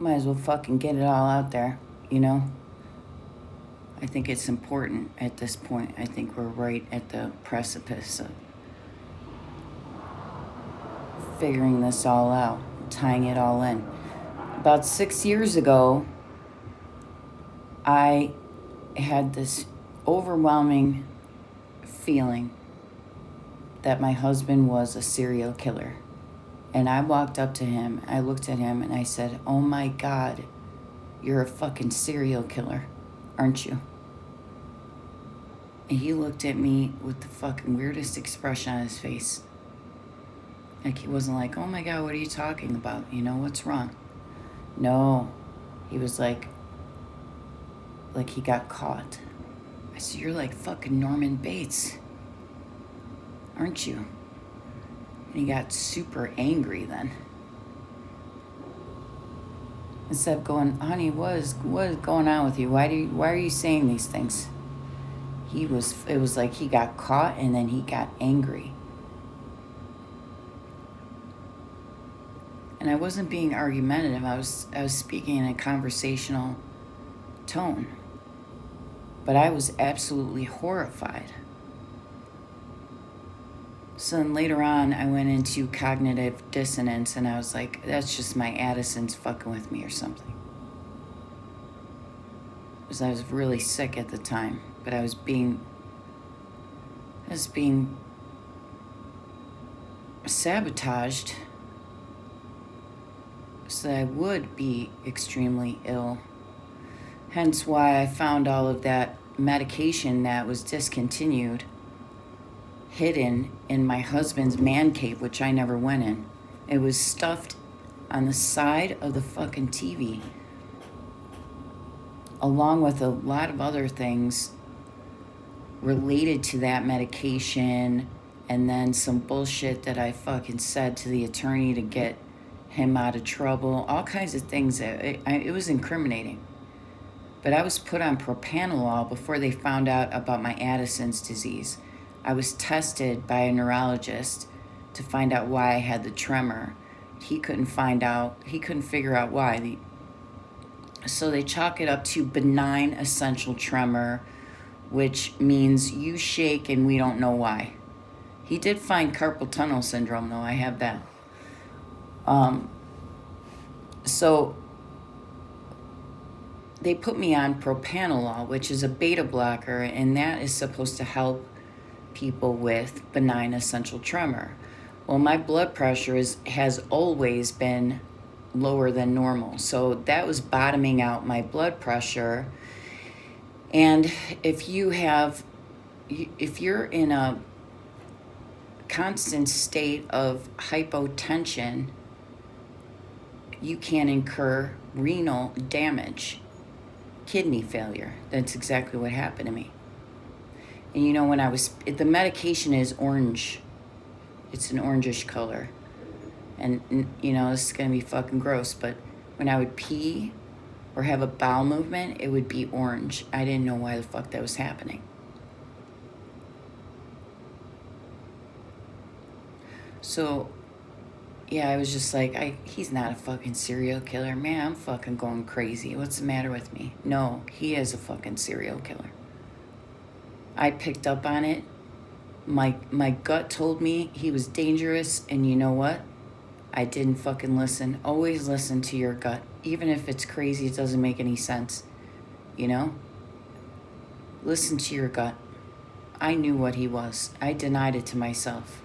Might as well fucking get it all out there, you know? I think it's important at this point. I think we're right at the precipice of figuring this all out, tying it all in. About 6 years ago, I had this overwhelming feeling that my husband was a serial killer. And I walked up to him, I looked at him, and I said, "Oh my God, you're a fucking serial killer, aren't you?" And he looked at me with the fucking weirdest expression on his face. Like, he wasn't like, "Oh my God, what are you talking about? You know, what's wrong?" No, he was like he got caught. I said, "You're like fucking Norman Bates, aren't you?" And he got super angry then. Instead of going, "Honey, what is going on with you? Why are you saying these things?" It was like he got caught and then he got angry. And I wasn't being argumentative. I was speaking in a conversational tone. But I was absolutely horrified. So then later on, I went into cognitive dissonance and I was like, that's just my Addison's fucking with me or something. Because I was really sick at the time, but I was being sabotaged so that I would be extremely ill. Hence why I found all of that medication that was discontinued hidden in my husband's man cave, which I never went in. It was stuffed on the side of the fucking TV, along with a lot of other things related to that medication, and then some bullshit that I fucking said to the attorney to get him out of trouble. All kinds of things. It was incriminating. But I was put on propranolol before they found out about my Addison's disease. I was tested by a neurologist to find out why I had the tremor. He couldn't figure out why. So they chalk it up to benign essential tremor, which means you shake and we don't know why. He did find carpal tunnel syndrome, though. I have that. So they put me on propranolol, which is a beta blocker, and that is supposed to help people with benign essential tremor. Well, my blood pressure has always been lower than normal, so that was bottoming out my blood pressure. And if you're in a constant state of hypotension, you can incur renal damage, kidney failure. That's exactly what happened to me. And you know, the medication is orange. It's an orangish color. And you know, this is gonna be fucking gross, but when I would pee or have a bowel movement, it would be orange. I didn't know why the fuck that was happening. So, yeah, I was just like, he's not a fucking serial killer. Man, I'm fucking going crazy. What's the matter with me? No, he is a fucking serial killer. I picked up on it. My gut told me he was dangerous, and you know what? I didn't fucking listen. Always listen to your gut. Even if it's crazy, it doesn't make any sense. You know? Listen to your gut. I knew what he was. I denied it to myself.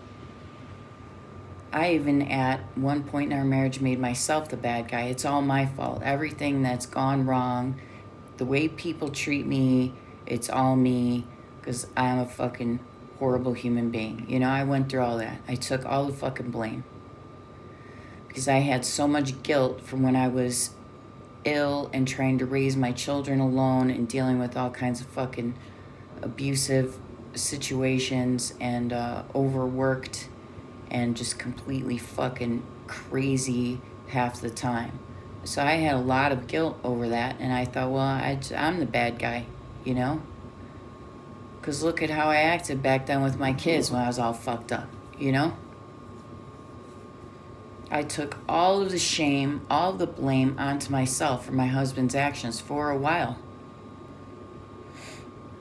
I even at one point in our marriage made myself the bad guy. It's all my fault. Everything that's gone wrong, the way people treat me, it's all me, because I'm a fucking horrible human being. You know, I went through all that. I took all the fucking blame. Because I had so much guilt from when I was ill and trying to raise my children alone and dealing with all kinds of fucking abusive situations and overworked and just completely fucking crazy half the time. So I had a lot of guilt over that, and I thought, well, I'm the bad guy, you know? Because look at how I acted back then with my kids when I was all fucked up, you know? I took all of the shame, all of the blame onto myself for my husband's actions for a while.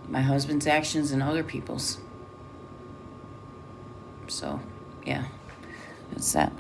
My husband's actions and other people's. So, yeah, that's that.